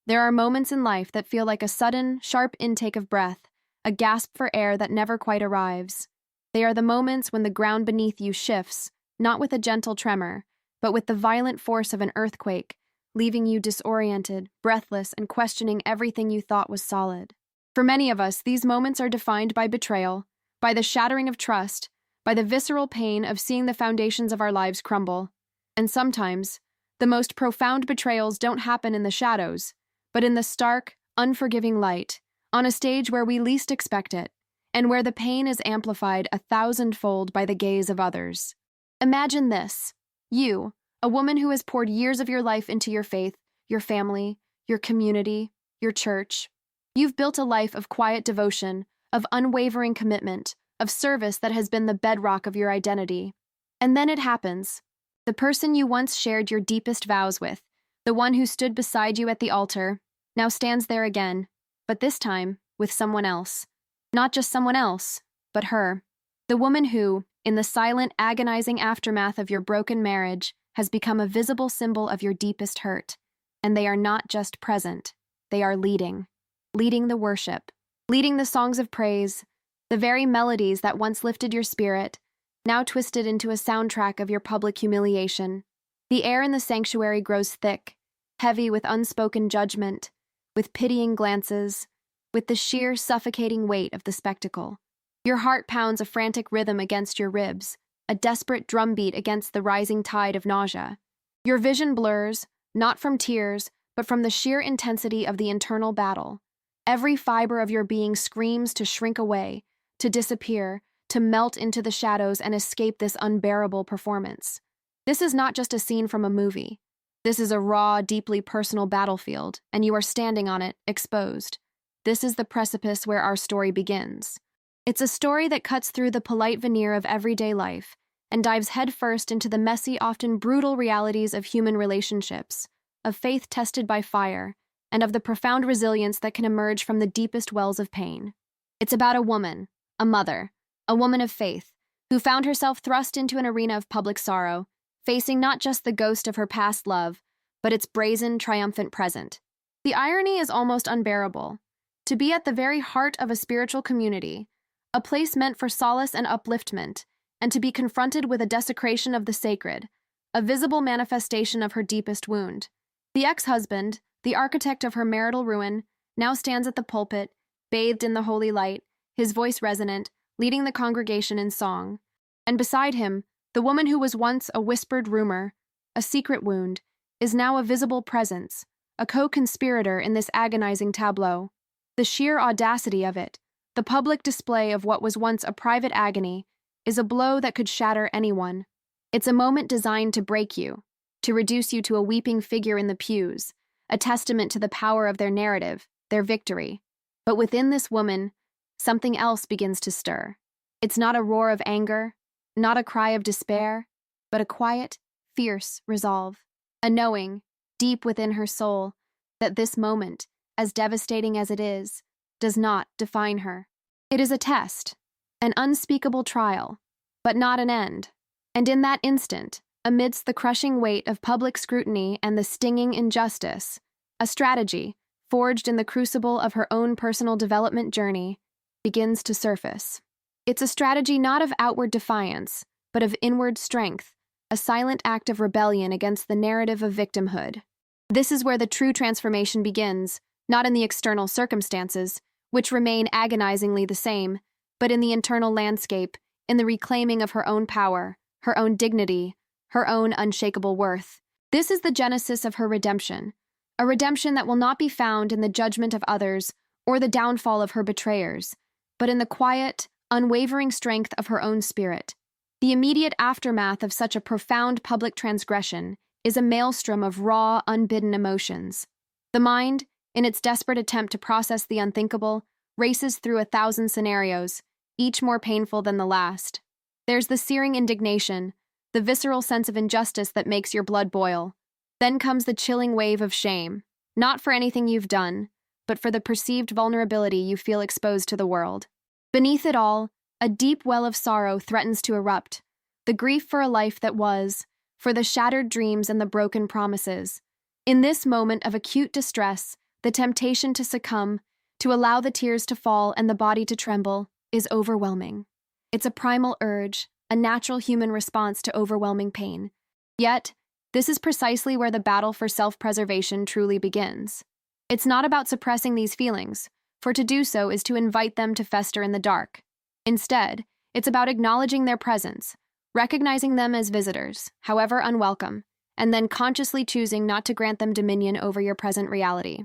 There are moments in life that feel like a sudden, sharp intake of breath, a gasp for air that never quite arrives. They are the moments when the ground beneath you shifts, not with a gentle tremor, but with the violent force of an earthquake, leaving you disoriented, breathless, and questioning everything you thought was solid. For many of us, these moments are defined by betrayal, by the shattering of trust, by the visceral pain of seeing the foundations of our lives crumble. And sometimes, the most profound betrayals don't happen in the shadows, but in the stark, unforgiving light, on a stage where we least expect it, and where the pain is amplified 1,000-fold by the gaze of others. Imagine this. You, a woman who has poured years of your life into your faith, your family, your community, your church. You've built a life of quiet devotion, of unwavering commitment, of service that has been the bedrock of your identity. And then it happens. The person you once shared your deepest vows with, the one who stood beside you at the altar, now stands there again, but this time with someone else. Not just someone else, but her. The woman who, in the silent, agonizing aftermath of your broken marriage, has become a visible symbol of your deepest hurt. And they are not just present, they are leading the worship, leading the songs of praise, the very melodies that once lifted your spirit, now twisted into a soundtrack of your public humiliation. The air in the sanctuary grows thick, heavy with unspoken judgment, with pitying glances, with the sheer suffocating weight of the spectacle. Your heart pounds a frantic rhythm against your ribs, a desperate drumbeat against the rising tide of nausea. Your vision blurs, not from tears, but from the sheer intensity of the internal battle. Every fiber of your being screams to shrink away, to disappear, to melt into the shadows and escape this unbearable performance. This is not just a scene from a movie. This is a raw, deeply personal battlefield, and you are standing on it, exposed. This is the precipice where our story begins. It's a story that cuts through the polite veneer of everyday life and dives headfirst into the messy, often brutal realities of human relationships, of faith tested by fire, and of the profound resilience that can emerge from the deepest wells of pain. It's about a woman, a mother, a woman of faith, who found herself thrust into an arena of public sorrow, facing not just the ghost of her past love, but its brazen, triumphant present. The irony is almost unbearable. To be at the very heart of a spiritual community, a place meant for solace and upliftment, and to be confronted with a desecration of the sacred, a visible manifestation of her deepest wound. The ex-husband, the architect of her marital ruin, now stands at the pulpit, bathed in the holy light, his voice resonant, leading the congregation in song. And beside him, the woman who was once a whispered rumor, a secret wound, is now a visible presence, a co-conspirator in this agonizing tableau. The sheer audacity of it, the public display of what was once a private agony, is a blow that could shatter anyone. It's a moment designed to break you, to reduce you to a weeping figure in the pews, a testament to the power of their narrative, their victory. But within this woman, something else begins to stir. It's not a roar of anger, not a cry of despair, but a quiet, fierce resolve, a knowing, deep within her soul, that this moment, as devastating as it is, does not define her. It is a test, an unspeakable trial, but not an end. And in that instant, amidst the crushing weight of public scrutiny and the stinging injustice, a strategy, forged in the crucible of her own personal development journey, begins to surface. It's a strategy not of outward defiance, but of inward strength, a silent act of rebellion against the narrative of victimhood. This is where the true transformation begins, not in the external circumstances, which remain agonizingly the same, but in the internal landscape, in the reclaiming of her own power, her own dignity, her own unshakable worth. This is the genesis of her redemption, a redemption that will not be found in the judgment of others or the downfall of her betrayers, but in the quiet, unwavering strength of her own spirit. The immediate aftermath of such a profound public transgression is a maelstrom of raw, unbidden emotions. The mind, in its desperate attempt to process the unthinkable, races through 1,000 scenarios, each more painful than the last. There's the searing indignation, the visceral sense of injustice that makes your blood boil. Then comes the chilling wave of shame, not for anything you've done, but for the perceived vulnerability you feel exposed to the world. Beneath it all, a deep well of sorrow threatens to erupt, the grief for a life that was, for the shattered dreams and the broken promises. In this moment of acute distress, the temptation to succumb, to allow the tears to fall and the body to tremble, is overwhelming. It's a primal urge, a natural human response to overwhelming pain. Yet, this is precisely where the battle for self-preservation truly begins. It's not about suppressing these feelings, for to do so is to invite them to fester in the dark. Instead, it's about acknowledging their presence, recognizing them as visitors, however unwelcome, and then consciously choosing not to grant them dominion over your present reality.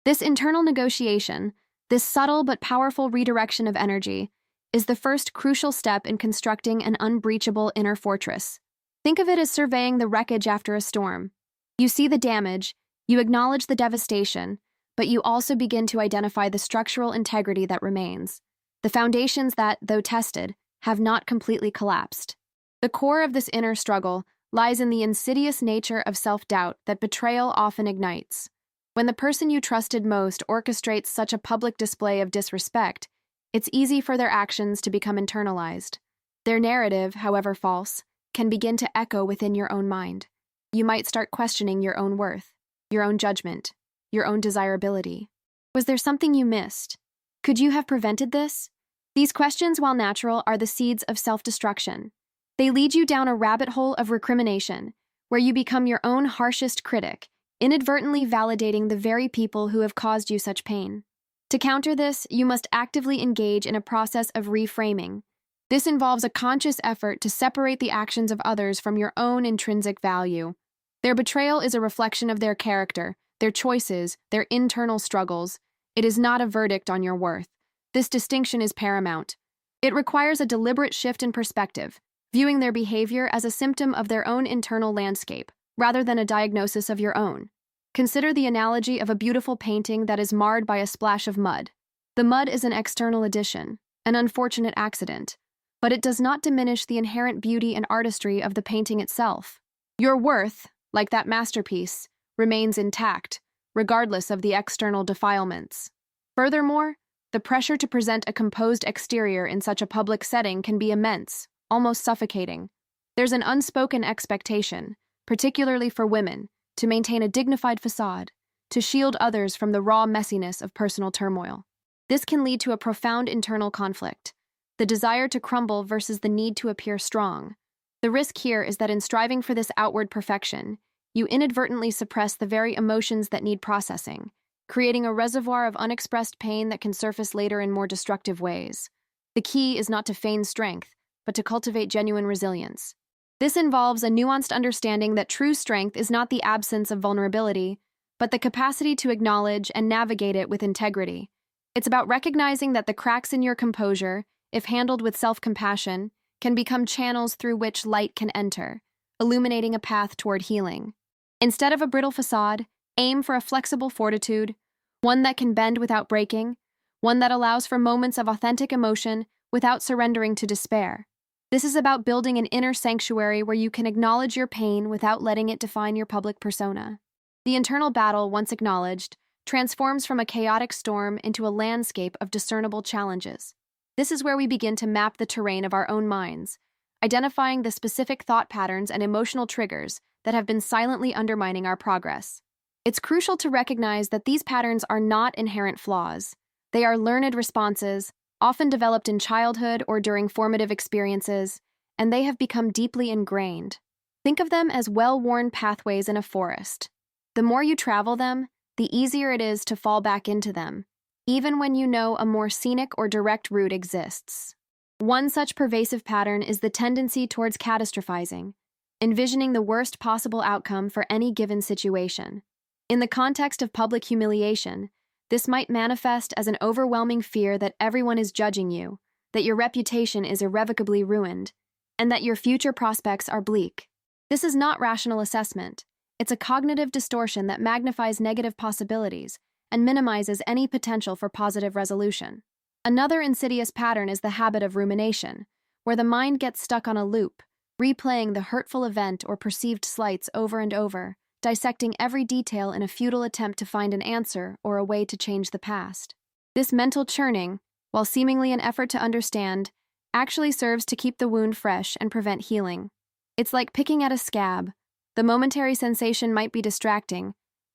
This internal negotiation, this subtle but powerful redirection of energy, is the first crucial step in constructing an unbreachable inner fortress. Think of it as surveying the wreckage after a storm. You see the damage, you acknowledge the devastation, but you also begin to identify the structural integrity that remains, the foundations that, though tested, have not completely collapsed. The core of this inner struggle lies in the insidious nature of self-doubt that betrayal often ignites. When the person you trusted most orchestrates such a public display of disrespect, it's easy for their actions to become internalized. Their narrative, however false, can begin to echo within your own mind. You might start questioning your own worth, your own judgment, your own desirability. Was there something you missed? Could you have prevented this? These questions, while natural, are the seeds of self-destruction. They lead you down a rabbit hole of recrimination, where you become your own harshest critic, inadvertently validating the very people who have caused you such pain. To counter this, you must actively engage in a process of reframing. This involves a conscious effort to separate the actions of others from your own intrinsic value. Their betrayal is a reflection of their character, their choices, their internal struggles. It is not a verdict on your worth. This distinction is paramount. It requires a deliberate shift in perspective, viewing their behavior as a symptom of their own internal landscape, rather than a diagnosis of your own. Consider the analogy of a beautiful painting that is marred by a splash of mud. The mud is an external addition, an unfortunate accident, but it does not diminish the inherent beauty and artistry of the painting itself. Your worth, like that masterpiece, remains intact, regardless of the external defilements. Furthermore, the pressure to present a composed exterior in such a public setting can be immense, almost suffocating. There's an unspoken expectation, particularly for women, to maintain a dignified facade, to shield others from the raw messiness of personal turmoil. This can lead to a profound internal conflict, the desire to crumble versus the need to appear strong. The risk here is that in striving for this outward perfection, you inadvertently suppress the very emotions that need processing, creating a reservoir of unexpressed pain that can surface later in more destructive ways. The key is not to feign strength, but to cultivate genuine resilience. This involves a nuanced understanding that true strength is not the absence of vulnerability, but the capacity to acknowledge and navigate it with integrity. It's about recognizing that the cracks in your composure, if handled with self-compassion, can become channels through which light can enter, illuminating a path toward healing. Instead of a brittle facade, aim for a flexible fortitude, one that can bend without breaking, one that allows for moments of authentic emotion without surrendering to despair. This is about building an inner sanctuary where you can acknowledge your pain without letting it define your public persona. The internal battle, once acknowledged, transforms from a chaotic storm into a landscape of discernible challenges. This is where we begin to map the terrain of our own minds, identifying the specific thought patterns and emotional triggers that have been silently undermining our progress. It's crucial to recognize that these patterns are not inherent flaws. They are learned responses, often developed in childhood or during formative experiences, and they have become deeply ingrained. Think of them as well-worn pathways in a forest. The more you travel them, the easier it is to fall back into them, even when you know a more scenic or direct route exists. One such pervasive pattern is the tendency towards catastrophizing, envisioning the worst possible outcome for any given situation. In the context of public humiliation, this might manifest as an overwhelming fear that everyone is judging you, that your reputation is irrevocably ruined, and that your future prospects are bleak. This is not rational assessment. It's a cognitive distortion that magnifies negative possibilities and minimizes any potential for positive resolution. Another insidious pattern is the habit of rumination, where the mind gets stuck on a loop, replaying the hurtful event or perceived slights over and over, dissecting every detail in a futile attempt to find an answer or a way to change the past. This mental churning, while seemingly an effort to understand, actually serves to keep the wound fresh and prevent healing. It's like picking at a scab. The momentary sensation might be distracting,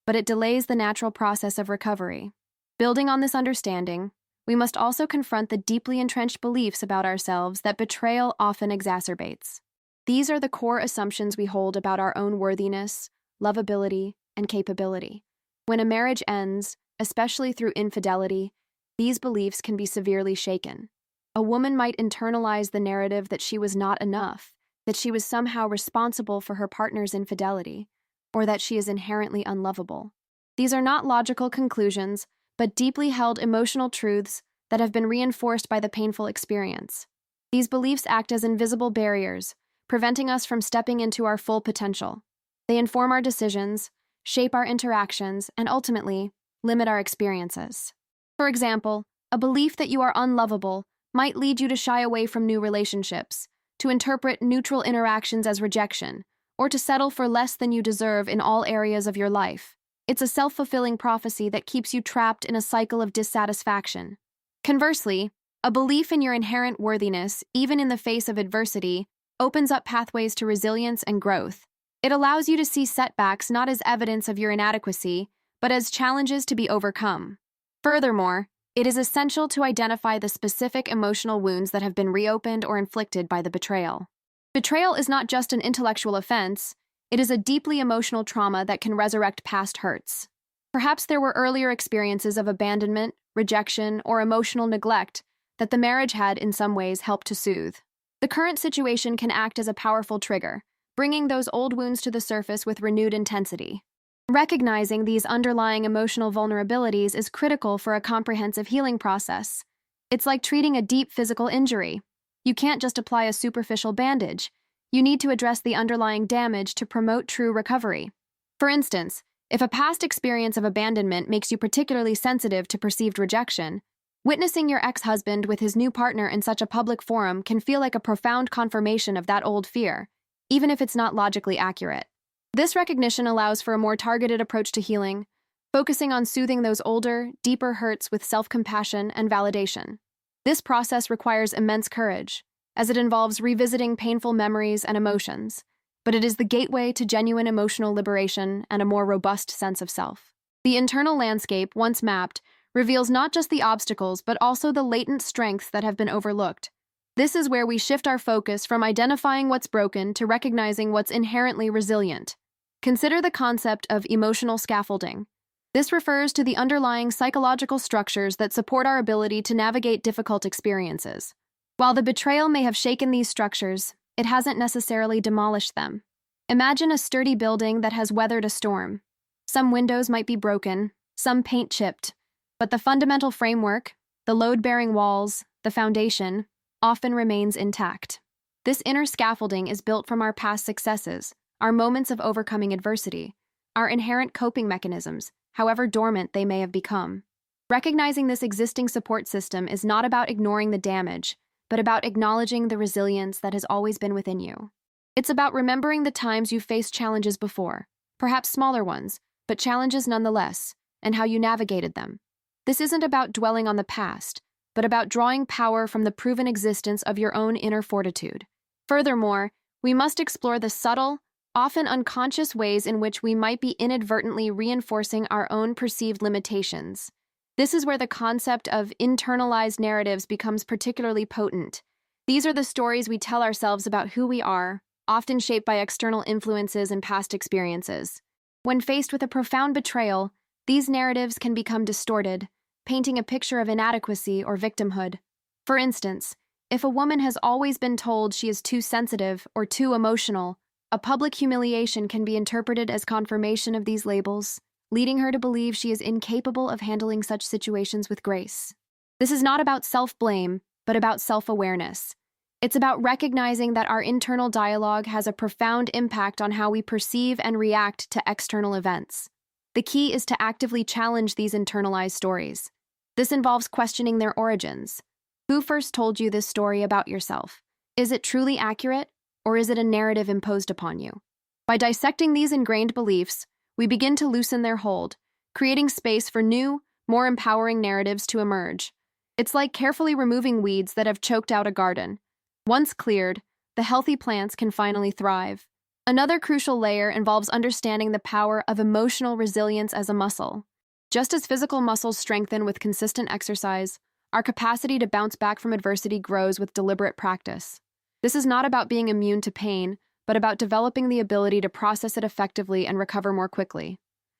but it delays the natural process of recovery. Building on this understanding, we must also confront the deeply entrenched beliefs about ourselves that betrayal often exacerbates. These are the core assumptions we hold about our own worthiness, lovability, and capability. When a marriage ends, especially through infidelity, these beliefs can be severely shaken. A woman might internalize the narrative that she was not enough, that she was somehow responsible for her partner's infidelity, or that she is inherently unlovable. These are not logical conclusions, but deeply held emotional truths that have been reinforced by the painful experience. These beliefs act as invisible barriers, preventing us from stepping into our full potential. They inform our decisions, shape our interactions, and ultimately, limit our experiences. For example, a belief that you are unlovable might lead you to shy away from new relationships, to interpret neutral interactions as rejection, or to settle for less than you deserve in all areas of your life. It's a self-fulfilling prophecy that keeps you trapped in a cycle of dissatisfaction. Conversely, a belief in your inherent worthiness, even in the face of adversity, opens up pathways to resilience and growth. It allows you to see setbacks not as evidence of your inadequacy, but as challenges to be overcome. Furthermore, it is essential to identify the specific emotional wounds that have been reopened or inflicted by the betrayal. Betrayal is not just an intellectual offense, it is a deeply emotional trauma that can resurrect past hurts. Perhaps there were earlier experiences of abandonment, rejection, or emotional neglect that the marriage had in some ways helped to soothe. The current situation can act as a powerful trigger, bringing those old wounds to the surface with renewed intensity. Recognizing these underlying emotional vulnerabilities is critical for a comprehensive healing process. It's like treating a deep physical injury. You can't just apply a superficial bandage. You need to address the underlying damage to promote true recovery. For instance, if a past experience of abandonment makes you particularly sensitive to perceived rejection, witnessing your ex-husband with his new partner in such a public forum can feel like a profound confirmation of that old fear, even if it's not logically accurate. This recognition allows for a more targeted approach to healing, focusing on soothing those older, deeper hurts with self-compassion and validation. This process requires immense courage, as it involves revisiting painful memories and emotions, but it is the gateway to genuine emotional liberation and a more robust sense of self. The internal landscape, once mapped, reveals not just the obstacles but also the latent strengths that have been overlooked. This is where we shift our focus from identifying what's broken to recognizing what's inherently resilient. Consider the concept of emotional scaffolding. This refers to the underlying psychological structures that support our ability to navigate difficult experiences. While the betrayal may have shaken these structures, it hasn't necessarily demolished them. Imagine a sturdy building that has weathered a storm. Some windows might be broken, some paint chipped, but the fundamental framework, the load-bearing walls, the foundation, often remains intact. This inner scaffolding is built from our past successes, our moments of overcoming adversity, our inherent coping mechanisms, however dormant they may have become. Recognizing this existing support system is not about ignoring the damage, but about acknowledging the resilience that has always been within you. It's about remembering the times you've faced challenges before, perhaps smaller ones, but challenges nonetheless, and how you navigated them. This isn't about dwelling on the past, but about drawing power from the proven existence of your own inner fortitude. Furthermore, we must explore the subtle, often unconscious ways in which we might be inadvertently reinforcing our own perceived limitations. This is where the concept of internalized narratives becomes particularly potent. These are the stories we tell ourselves about who we are, often shaped by external influences and past experiences. When faced with a profound betrayal, these narratives can become distorted, painting a picture of inadequacy or victimhood. For instance, if a woman has always been told she is too sensitive or too emotional, a public humiliation can be interpreted as confirmation of these labels, leading her to believe she is incapable of handling such situations with grace. This is not about self-blame, but about self-awareness. It's about recognizing that our internal dialogue has a profound impact on how we perceive and react to external events. The key is to actively challenge these internalized stories. This involves questioning their origins. Who first told you this story about yourself? Is it truly accurate, or is it a narrative imposed upon you? By dissecting these ingrained beliefs, we begin to loosen their hold, creating space for new, more empowering narratives to emerge. It's like carefully removing weeds that have choked out a garden. Once cleared, the healthy plants can finally thrive. Another crucial layer involves understanding the power of emotional resilience as a muscle. Just as physical muscles strengthen with consistent exercise, our capacity to bounce back from adversity grows with deliberate practice. This is not about being immune to pain, but about developing the ability to process it effectively and recover more quickly.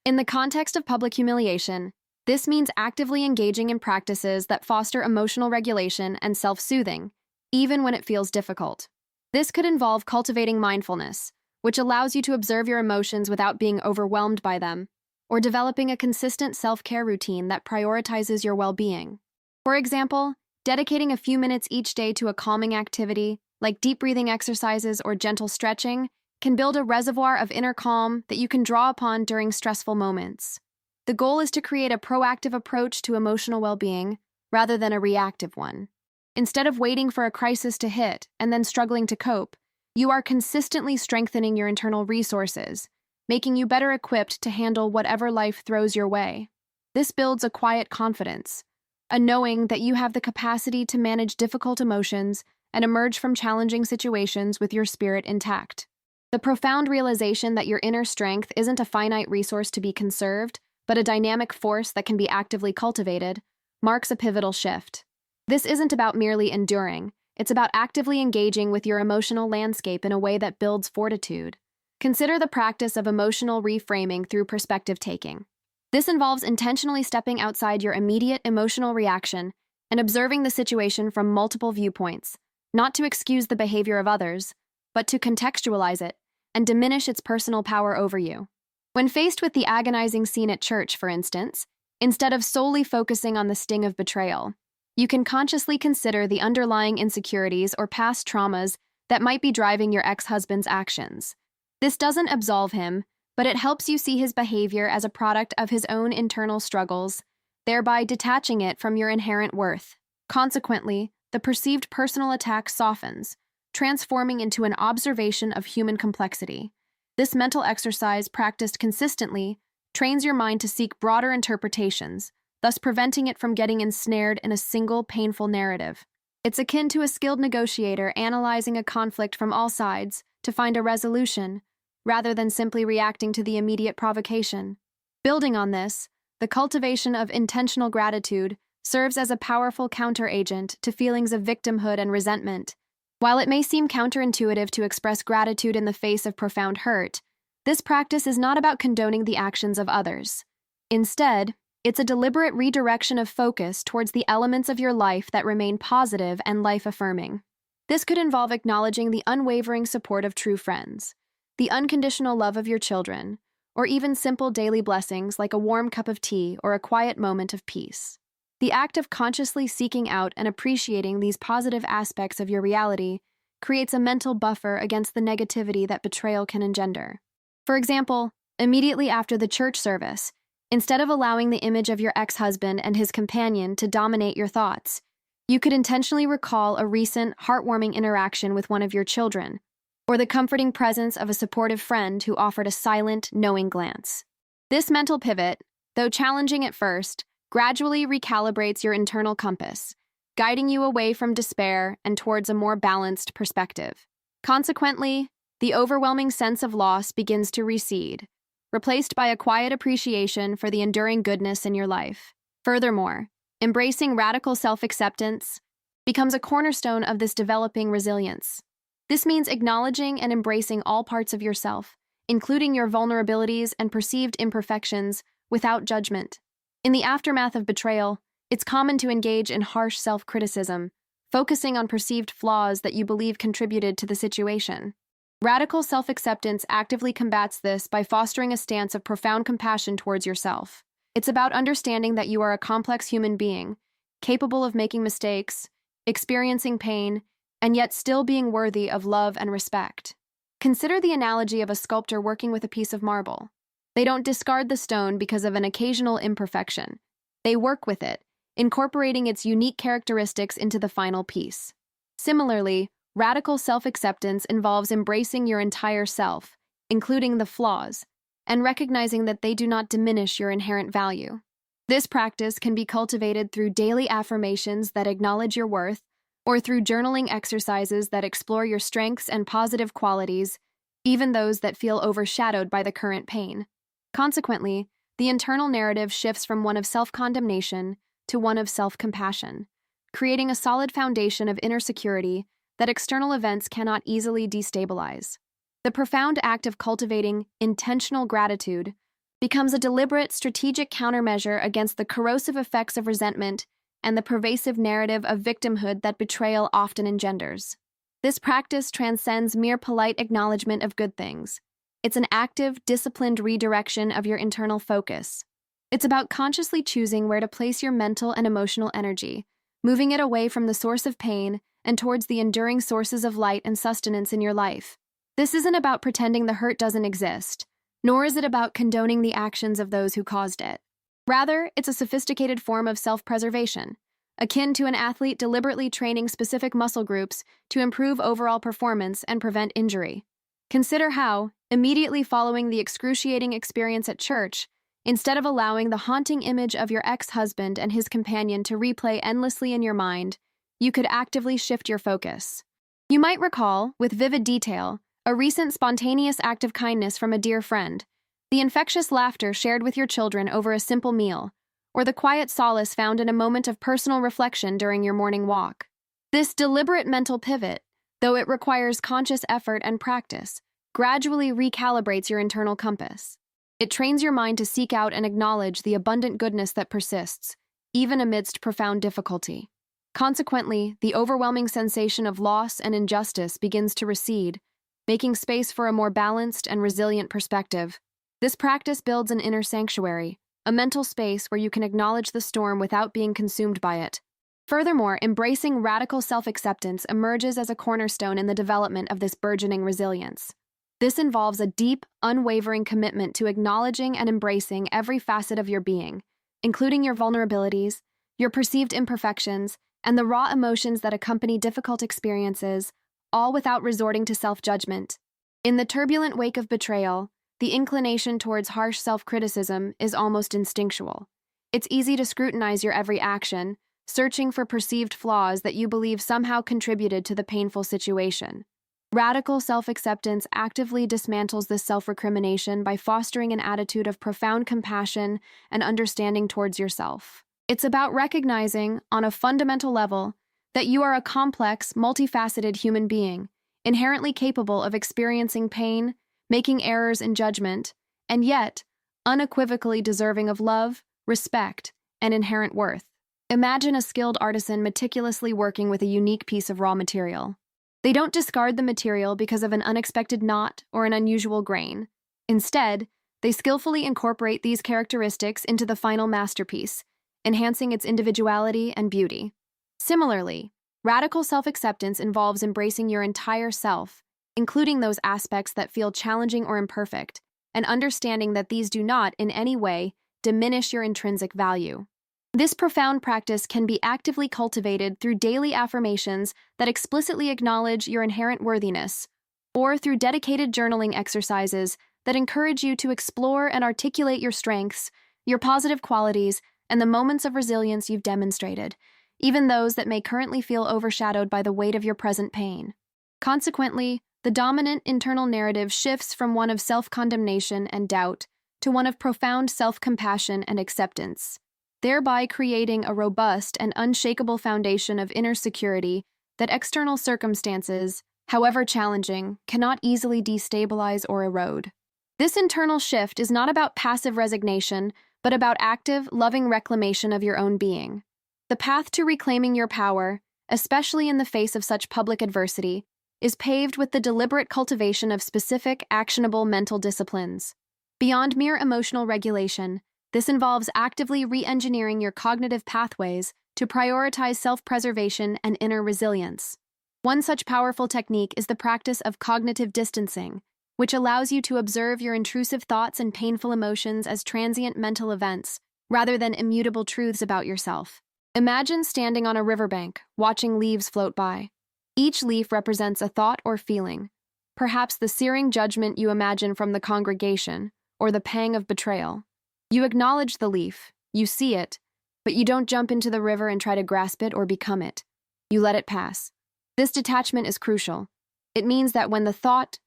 In the context of public humiliation, this means actively engaging in practices that foster emotional regulation and self-soothing, even when it feels difficult. This could involve cultivating mindfulness, which allows you to observe your emotions without being overwhelmed by them, or developing a consistent self-care routine that prioritizes your well-being. For example, dedicating a few minutes each day to a calming activity, like deep breathing exercises or gentle stretching, can build a reservoir of inner calm that you can draw upon during stressful moments. The goal is to create a proactive approach to emotional well-being rather than a reactive one. Instead of waiting for a crisis to hit and then struggling to cope, you are consistently strengthening your internal resources, making you better equipped to handle whatever life throws your way. This builds a quiet confidence, a knowing that you have the capacity to manage difficult emotions and emerge from challenging situations with your spirit intact. The profound realization that your inner strength isn't a finite resource to be conserved, but a dynamic force that can be actively cultivated, marks a pivotal shift. This isn't about merely enduring, it's about actively engaging with your emotional landscape in a way that builds fortitude. Consider the practice of emotional reframing through perspective taking. This involves intentionally stepping outside your immediate emotional reaction and observing the situation from multiple viewpoints, not to excuse the behavior of others, but to contextualize it and diminish its personal power over you. When faced with the agonizing scene at church, for instance, instead of solely focusing on the sting of betrayal, you can consciously consider the underlying insecurities or past traumas that might be driving your ex-husband's actions. This doesn't absolve him, but it helps you see his behavior as a product of his own internal struggles, thereby detaching it from your inherent worth. Consequently, the perceived personal attack softens, transforming into an observation of human complexity. This mental exercise, practiced consistently, trains your mind to seek broader interpretations, thus preventing it from getting ensnared in a single painful narrative. It's akin to a skilled negotiator analyzing a conflict from all sides to find a resolution, rather than simply reacting to the immediate provocation. Building on this, the cultivation of intentional gratitude serves as a powerful counteragent to feelings of victimhood and resentment. While it may seem counterintuitive to express gratitude in the face of profound hurt, this practice is not about condoning the actions of others. Instead, it's a deliberate redirection of focus towards the elements of your life that remain positive and life-affirming. This could involve acknowledging the unwavering support of true friends, the unconditional love of your children, or even simple daily blessings like a warm cup of tea or a quiet moment of peace. The act of consciously seeking out and appreciating these positive aspects of your reality creates a mental buffer against the negativity that betrayal can engender. For example, immediately after the church service, instead of allowing the image of your ex-husband and his companion to dominate your thoughts, you could intentionally recall a recent, heartwarming interaction with one of your children, or the comforting presence of a supportive friend who offered a silent, knowing glance. This mental pivot, though challenging at first, gradually recalibrates your internal compass, guiding you away from despair and towards a more balanced perspective. Consequently, the overwhelming sense of loss begins to recede, replaced by a quiet appreciation for the enduring goodness in your life. Furthermore, embracing radical self-acceptance becomes a cornerstone of this developing resilience. This means acknowledging and embracing all parts of yourself, including your vulnerabilities and perceived imperfections, without judgment. In the aftermath of betrayal, it's common to engage in harsh self-criticism, focusing on perceived flaws that you believe contributed to the situation. Radical self-acceptance actively combats this by fostering a stance of profound compassion towards yourself. It's about understanding that you are a complex human being, capable of making mistakes, experiencing pain, and yet still being worthy of love and respect. Consider the analogy of a sculptor working with a piece of marble. They don't discard the stone because of an occasional imperfection. They work with it, incorporating its unique characteristics into the final piece. Similarly, radical self-acceptance involves embracing your entire self, including the flaws, and recognizing that they do not diminish your inherent value. This practice can be cultivated through daily affirmations that acknowledge your worth, or through journaling exercises that explore your strengths and positive qualities, even those that feel overshadowed by the current pain. Consequently, the internal narrative shifts from one of self-condemnation to one of self-compassion, creating a solid foundation of inner security that external events cannot easily destabilize. The profound act of cultivating intentional gratitude becomes a deliberate, strategic countermeasure against the corrosive effects of resentment and the pervasive narrative of victimhood that betrayal often engenders. This practice transcends mere polite acknowledgement of good things. It's an active, disciplined redirection of your internal focus. It's about consciously choosing where to place your mental and emotional energy, moving it away from the source of pain and towards the enduring sources of light and sustenance in your life. This isn't about pretending the hurt doesn't exist, nor is it about condoning the actions of those who caused it. Rather, it's a sophisticated form of self-preservation, akin to an athlete deliberately training specific muscle groups to improve overall performance and prevent injury. Consider how, immediately following the excruciating experience at church, instead of allowing the haunting image of your ex-husband and his companion to replay endlessly in your mind, you could actively shift your focus. You might recall, with vivid detail, a recent spontaneous act of kindness from a dear friend, the infectious laughter shared with your children over a simple meal, or the quiet solace found in a moment of personal reflection during your morning walk. This deliberate mental pivot, though it requires conscious effort and practice, gradually recalibrates your internal compass. It trains your mind to seek out and acknowledge the abundant goodness that persists, even amidst profound difficulty. Consequently, the overwhelming sensation of loss and injustice begins to recede, making space for a more balanced and resilient perspective. This practice builds an inner sanctuary, a mental space where you can acknowledge the storm without being consumed by it. Furthermore, embracing radical self-acceptance emerges as a cornerstone in the development of this burgeoning resilience. This involves a deep, unwavering commitment to acknowledging and embracing every facet of your being, including your vulnerabilities, your perceived imperfections, and the raw emotions that accompany difficult experiences, all without resorting to self-judgment. In the turbulent wake of betrayal, the inclination towards harsh self-criticism is almost instinctual. It's easy to scrutinize your every action, searching for perceived flaws that you believe somehow contributed to the painful situation. Radical self-acceptance actively dismantles this self-recrimination by fostering an attitude of profound compassion and understanding towards yourself. It's about recognizing, on a fundamental level, that you are a complex, multifaceted human being, inherently capable of experiencing pain, making errors in judgment, and yet unequivocally deserving of love, respect, and inherent worth. Imagine a skilled artisan meticulously working with a unique piece of raw material. They don't discard the material because of an unexpected knot or an unusual grain. Instead, they skillfully incorporate these characteristics into the final masterpiece, enhancing its individuality and beauty. Similarly, radical self-acceptance involves embracing your entire self, including those aspects that feel challenging or imperfect, and understanding that these do not, in any way, diminish your intrinsic value. This profound practice can be actively cultivated through daily affirmations that explicitly acknowledge your inherent worthiness, or through dedicated journaling exercises that encourage you to explore and articulate your strengths, your positive qualities, and the moments of resilience you've demonstrated, even those that may currently feel overshadowed by the weight of your present pain. Consequently, the dominant internal narrative shifts from one of self-condemnation and doubt to one of profound self-compassion and acceptance, thereby creating a robust and unshakable foundation of inner security that external circumstances, however challenging, cannot easily destabilize or erode. This internal shift is not about passive resignation, but about active, loving reclamation of your own being. The path to reclaiming your power, especially in the face of such public adversity, is paved with the deliberate cultivation of specific, actionable mental disciplines. Beyond mere emotional regulation, this involves actively re-engineering your cognitive pathways to prioritize self-preservation and inner resilience. One such powerful technique is the practice of cognitive distancing, which allows you to observe your intrusive thoughts and painful emotions as transient mental events, rather than immutable truths about yourself. Imagine standing on a riverbank, watching leaves float by. Each leaf represents a thought or feeling, perhaps the searing judgment you imagine from the congregation, or the pang of betrayal. You acknowledge the leaf, you see it, but you don't jump into the river and try to grasp it or become it. You let it pass. This detachment is crucial. It means that when the thought,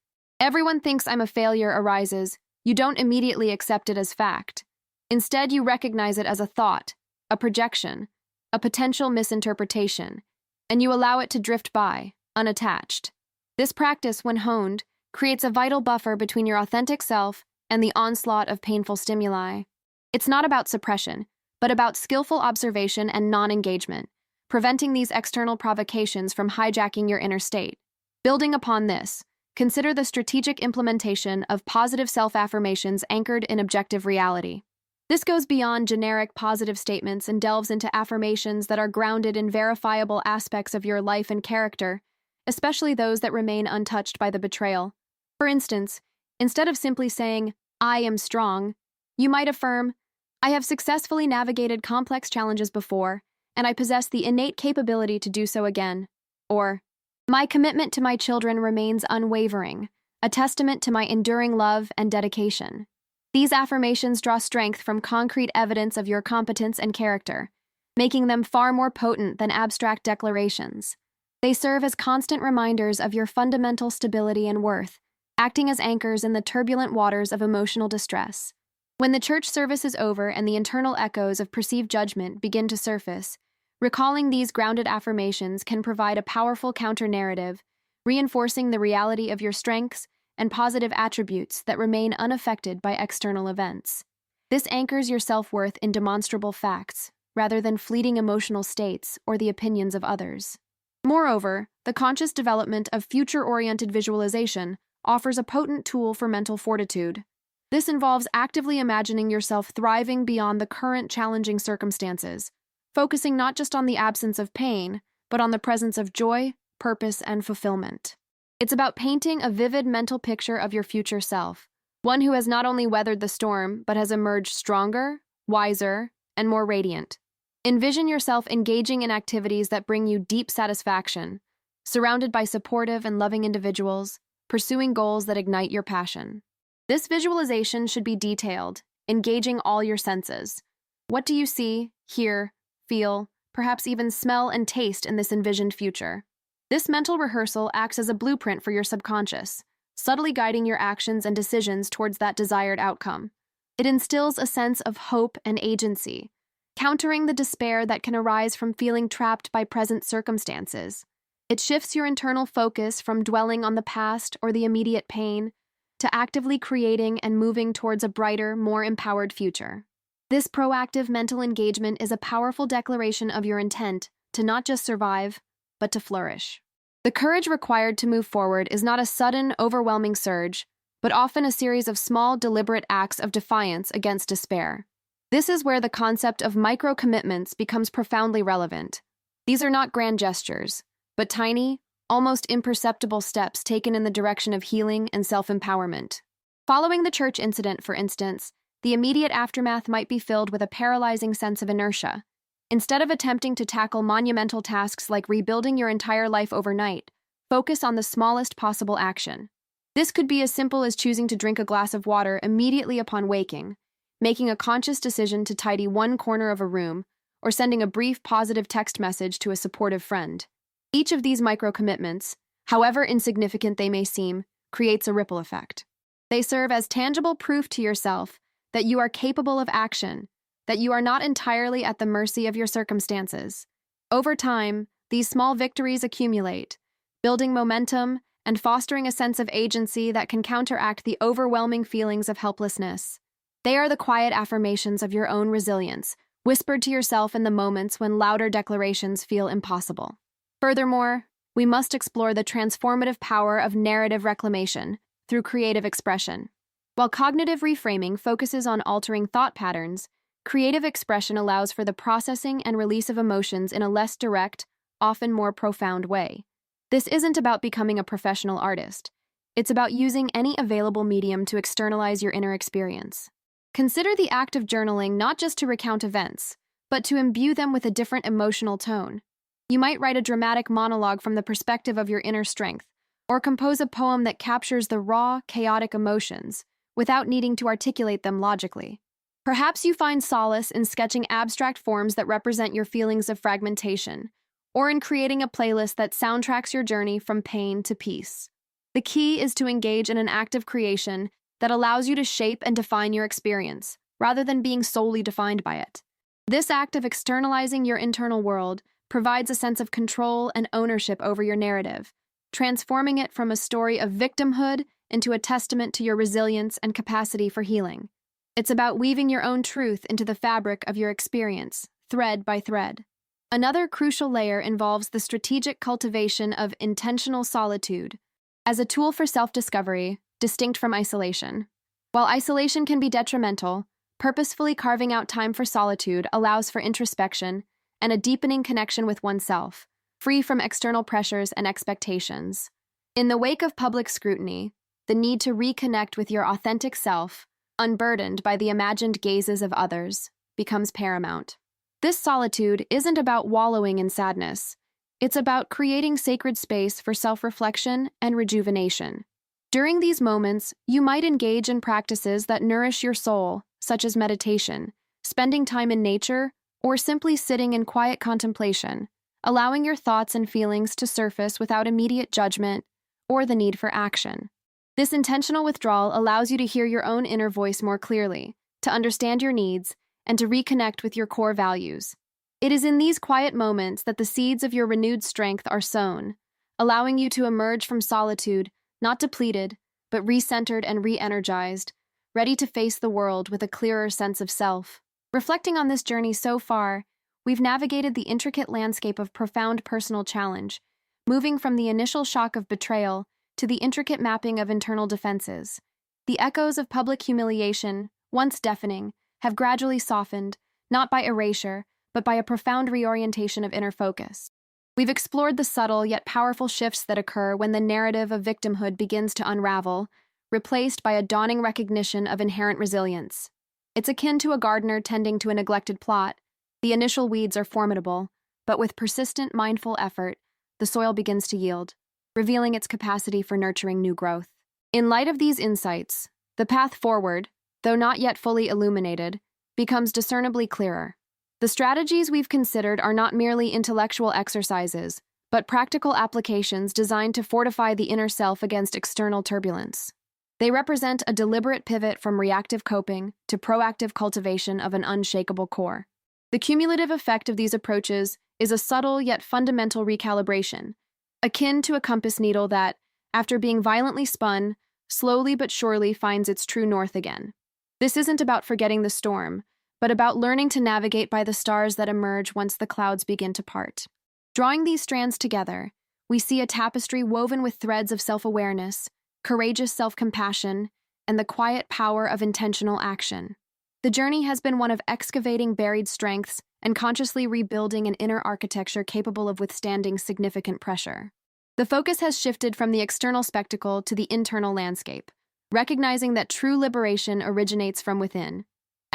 Everyone thinks I'm a failure arises, you don't immediately accept it as fact. Instead, you recognize it as a thought, a projection, a potential misinterpretation, and you allow it to drift by, unattached. This practice, when honed, creates a vital buffer between your authentic self and the onslaught of painful stimuli. It's not about suppression, but about skillful observation and non-engagement, preventing these external provocations from hijacking your inner state. Building upon this, consider the strategic implementation of positive self-affirmations anchored in objective reality. This goes beyond generic positive statements and delves into affirmations that are grounded in verifiable aspects of your life and character, especially those that remain untouched by the betrayal. For instance, instead of simply saying, "I am strong," you might affirm, "I have successfully navigated complex challenges before, and I possess the innate capability to do so again." Or, "My commitment to my children remains unwavering, a testament to my enduring love and dedication." These affirmations draw strength from concrete evidence of your competence and character, making them far more potent than abstract declarations. They serve as constant reminders of your fundamental stability and worth, acting as anchors in the turbulent waters of emotional distress. When the church service is over and the internal echoes of perceived judgment begin to surface, recalling these grounded affirmations can provide a powerful counter-narrative, reinforcing the reality of your strengths and positive attributes that remain unaffected by external events. This anchors your self-worth in demonstrable facts, rather than fleeting emotional states or the opinions of others. Moreover, the conscious development of future-oriented visualization offers a potent tool for mental fortitude. This involves actively imagining yourself thriving beyond the current challenging circumstances, focusing not just on the absence of pain, but on the presence of joy, purpose, and fulfillment. It's about painting a vivid mental picture of your future self, one who has not only weathered the storm, but has emerged stronger, wiser, and more radiant. Envision yourself engaging in activities that bring you deep satisfaction, surrounded by supportive and loving individuals, pursuing goals that ignite your passion. This visualization should be detailed, engaging all your senses. What do you see, hear, feel, perhaps even smell and taste in this envisioned future? This mental rehearsal acts as a blueprint for your subconscious, subtly guiding your actions and decisions towards that desired outcome. It instills a sense of hope and agency, countering the despair that can arise from feeling trapped by present circumstances. It shifts your internal focus from dwelling on the past or the immediate pain to actively creating and moving towards a brighter, more empowered future. This proactive mental engagement is a powerful declaration of your intent to not just survive, but to flourish. The courage required to move forward is not a sudden, overwhelming surge, but often a series of small, deliberate acts of defiance against despair. This is where the concept of micro-commitments becomes profoundly relevant. These are not grand gestures, but tiny, almost imperceptible steps taken in the direction of healing and self-empowerment. Following the church incident, for instance, the immediate aftermath might be filled with a paralyzing sense of inertia. Instead of attempting to tackle monumental tasks like rebuilding your entire life overnight, focus on the smallest possible action. This could be as simple as choosing to drink a glass of water immediately upon waking, making a conscious decision to tidy one corner of a room, or sending a brief positive text message to a supportive friend. Each of these micro-commitments, however insignificant they may seem, creates a ripple effect. They serve as tangible proof to yourself that you are capable of action, that you are not entirely at the mercy of your circumstances. Over time, these small victories accumulate, building momentum and fostering a sense of agency that can counteract the overwhelming feelings of helplessness. They are the quiet affirmations of your own resilience, whispered to yourself in the moments when louder declarations feel impossible. Furthermore, we must explore the transformative power of narrative reclamation through creative expression. While cognitive reframing focuses on altering thought patterns, creative expression allows for the processing and release of emotions in a less direct, often more profound way. This isn't about becoming a professional artist. It's about using any available medium to externalize your inner experience. Consider the act of journaling not just to recount events, but to imbue them with a different emotional tone. You might write a dramatic monologue from the perspective of your inner strength, or compose a poem that captures the raw, chaotic emotions without needing to articulate them logically. Perhaps you find solace in sketching abstract forms that represent your feelings of fragmentation, or in creating a playlist that soundtracks your journey from pain to peace. The key is to engage in an active creation that allows you to shape and define your experience, rather than being solely defined by it. This act of externalizing your internal world provides a sense of control and ownership over your narrative, transforming it from a story of victimhood into a testament to your resilience and capacity for healing. It's about weaving your own truth into the fabric of your experience, thread by thread. Another crucial layer involves the strategic cultivation of intentional solitude as a tool for self-discovery, distinct from isolation. While isolation can be detrimental, purposefully carving out time for solitude allows for introspection and a deepening connection with oneself, free from external pressures and expectations. In the wake of public scrutiny, the need to reconnect with your authentic self, unburdened by the imagined gazes of others, becomes paramount. This solitude isn't about wallowing in sadness. It's about creating sacred space for self-reflection and rejuvenation. During these moments, you might engage in practices that nourish your soul, such as meditation, spending time in nature, or simply sitting in quiet contemplation, allowing your thoughts and feelings to surface without immediate judgment or the need for action. This intentional withdrawal allows you to hear your own inner voice more clearly, to understand your needs, and to reconnect with your core values. It is in these quiet moments that the seeds of your renewed strength are sown, allowing you to emerge from solitude, not depleted, but recentered and re-energized, ready to face the world with a clearer sense of self. Reflecting on this journey so far, we've navigated the intricate landscape of profound personal challenge, moving from the initial shock of betrayal to the intricate mapping of internal defenses. The echoes of public humiliation, once deafening, have gradually softened, not by erasure, but by a profound reorientation of inner focus. We've explored the subtle yet powerful shifts that occur when the narrative of victimhood begins to unravel, replaced by a dawning recognition of inherent resilience. It's akin to a gardener tending to a neglected plot. The initial weeds are formidable, but with persistent, mindful effort, the soil begins to yield, revealing its capacity for nurturing new growth. In light of these insights, the path forward, though not yet fully illuminated, becomes discernibly clearer. The strategies we've considered are not merely intellectual exercises, but practical applications designed to fortify the inner self against external turbulence. They represent a deliberate pivot from reactive coping to proactive cultivation of an unshakable core. The cumulative effect of these approaches is a subtle yet fundamental recalibration, akin to a compass needle that, after being violently spun, slowly but surely finds its true north again. This isn't about forgetting the storm, but about learning to navigate by the stars that emerge once the clouds begin to part. Drawing these strands together, we see a tapestry woven with threads of self-awareness, courageous self-compassion, and the quiet power of intentional action. The journey has been one of excavating buried strengths and consciously rebuilding an inner architecture capable of withstanding significant pressure. The focus has shifted from the external spectacle to the internal landscape, recognizing that true liberation originates from within.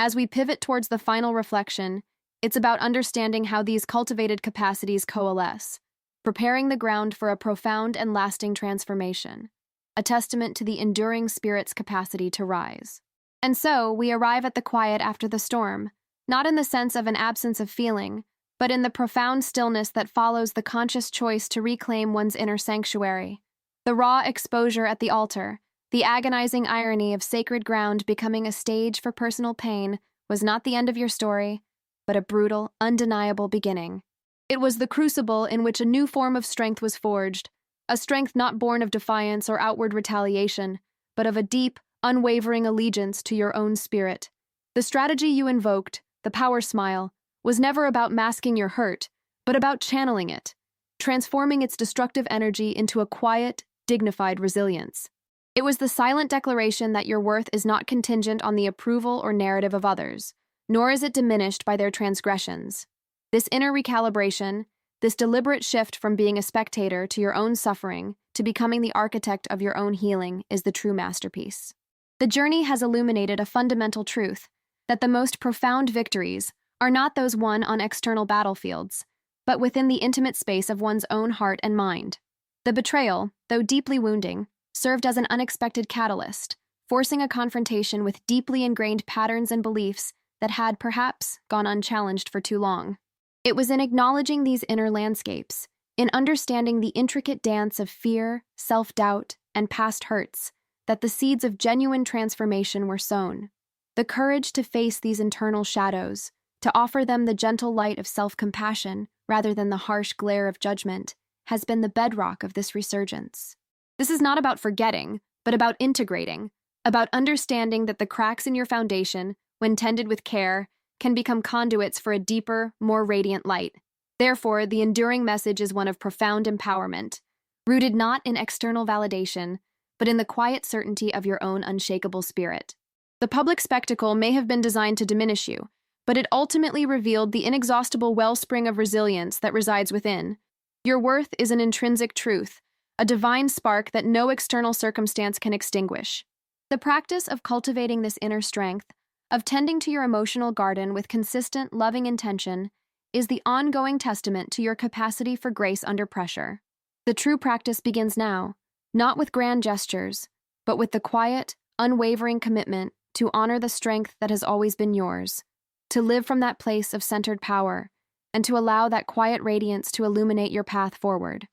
As we pivot towards the final reflection, it's about understanding how these cultivated capacities coalesce, preparing the ground for a profound and lasting transformation, a testament to the enduring spirit's capacity to rise. And so, we arrive at the quiet after the storm, not in the sense of an absence of feeling, but in the profound stillness that follows the conscious choice to reclaim one's inner sanctuary. The raw exposure at the altar, the agonizing irony of sacred ground becoming a stage for personal pain, was not the end of your story, but a brutal, undeniable beginning. It was the crucible in which a new form of strength was forged, a strength not born of defiance or outward retaliation, but of a deep, unwavering allegiance to your own spirit. The strategy you invoked, the power smile, was never about masking your hurt, but about channeling it, transforming its destructive energy into a quiet, dignified resilience. It was the silent declaration that your worth is not contingent on the approval or narrative of others, nor is it diminished by their transgressions. This inner recalibration, this deliberate shift from being a spectator to your own suffering to becoming the architect of your own healing is the true masterpiece. The journey has illuminated a fundamental truth, that the most profound victories are not those won on external battlefields, but within the intimate space of one's own heart and mind. The betrayal, though deeply wounding, served as an unexpected catalyst, forcing a confrontation with deeply ingrained patterns and beliefs that had, perhaps, gone unchallenged for too long. It was in acknowledging these inner landscapes, in understanding the intricate dance of fear, self-doubt, and past hurts that the seeds of genuine transformation were sown. The courage to face these internal shadows, to offer them the gentle light of self-compassion rather than the harsh glare of judgment, has been the bedrock of this resurgence. This is not about forgetting, but about integrating, about understanding that the cracks in your foundation, when tended with care, can become conduits for a deeper, more radiant light. Therefore, the enduring message is one of profound empowerment, rooted not in external validation, but in the quiet certainty of your own unshakable spirit. The public spectacle may have been designed to diminish you, but it ultimately revealed the inexhaustible wellspring of resilience that resides within. Your worth is an intrinsic truth, a divine spark that no external circumstance can extinguish. The practice of cultivating this inner strength, of tending to your emotional garden with consistent, loving intention, is the ongoing testament to your capacity for grace under pressure. The true practice begins now, not with grand gestures, but with the quiet, unwavering commitment to honor the strength that has always been yours, to live from that place of centered power, and to allow that quiet radiance to illuminate your path forward.